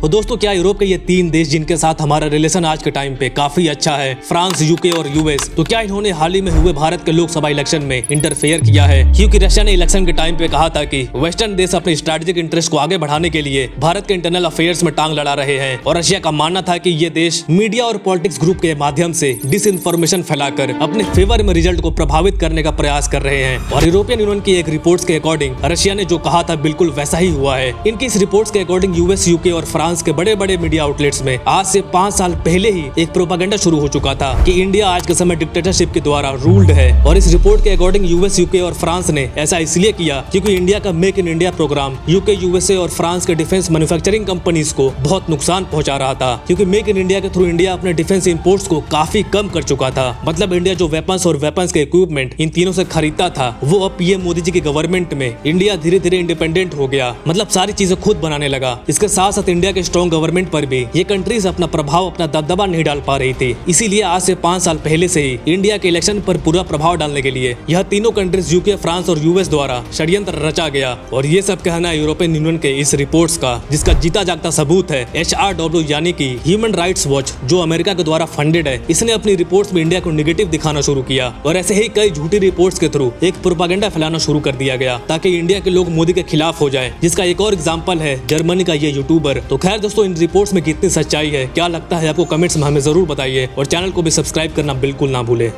और दोस्तों क्या यूरोप के ये 3 देश जिनके साथ हमारा रिलेशन आज के टाइम पे काफी अच्छा है, फ्रांस, यूके और यूएस, तो क्या इन्होंने हाल ही में हुए भारत के लोकसभा इलेक्शन में इंटरफेयर किया है? क्योंकि रशिया ने इलेक्शन के टाइम पे कहा था कि वेस्टर्न देश अपने स्ट्रेटेजिक इंटरेस्ट को आगे बढ़ाने के लिए भारत के इंटरनल अफेयर्स में टांग लड़ा रहे हैं, और रशिया का मानना था कि ये देश मीडिया और पॉलिटिक्स ग्रुप के माध्यम से डिस इन्फॉर्मेशन फैलाकर अपने फेवर में रिजल्ट को प्रभावित करने का प्रयास कर रहे हैं। और यूरोपियन यूनियन की एक रिपोर्ट्स के अकॉर्डिंग रशिया ने जो कहा था बिल्कुल वैसा ही हुआ है। इनकी इस रिपोर्ट्स के अकॉर्डिंग यूएस, यूके और फ्रांस के बड़े बड़े मीडिया आउटलेट्स में आज से 5 साल पहले ही एक प्रोपेगेंडा शुरू हो चुका था कि इंडिया आज के समय डिक्टेटरशिप के द्वारा रूल्ड है। और इस रिपोर्ट के अकॉर्डिंग यूएस, यूके और फ्रांस ने ऐसा इसलिए किया क्योंकि इंडिया का make in India program UK, USA और फ्रांस के डिफेंस मैन्युफैक्चरिंग कंपनीज को बहुत नुकसान पहुंचा रहा था, क्योंकि मेक इन इंडिया के थ्रू इंडिया अपने डिफेंस इंपोर्ट्स को काफी कम कर चुका था। मतलब इंडिया जो वेपन्स और वेपन्स के इक्विपमेंट इन तीनों से खरीदता था, वो अब पीएम मोदी जी की गवर्नमेंट में इंडिया धीरे धीरे इंडिपेंडेंट हो गया, मतलब सारी चीजें खुद बनाने लगा। इसके साथ साथ इंडिया के स्ट्रॉन्ग गवर्नमेंट पर भी ये कंट्रीज अपना प्रभाव, अपना दबदबा नहीं डाल पा रही थी। इसीलिए आज से 5 साल पहले से ही इंडिया के इलेक्शन पर पूरा प्रभाव डालने के लिए यह तीनों कंट्रीज यूके, फ्रांस और यूएस द्वारा षड्यंत्र रचा गया। और ये सब कहना है यूरोपियन यूनियन के इस रिपोर्ट्स का, जिसका जीता जागता सबूत है HRW यानी कि ह्यूमन राइट्स वॉच, जो अमेरिका के द्वारा फंडेड है। इसने अपनी रिपोर्ट्स में इंडिया को नेगेटिव दिखाना शुरू किया, और ऐसे ही कई झूठी रिपोर्ट्स के थ्रू एक प्रोपेगेंडा फैलाना शुरू कर दिया गया ताकि इंडिया के लोग मोदी के खिलाफ हो जाए, जिसका एक और एग्जांपल है जर्मनी का ये यूट्यूबर। तो खैर दोस्तों, इन रिपोर्ट्स में कितनी सच्चाई है, क्या लगता है आपको, कमेंट्स में हमें जरूर बताइए, और चैनल को भी सब्सक्राइब करना बिल्कुल ना भूले।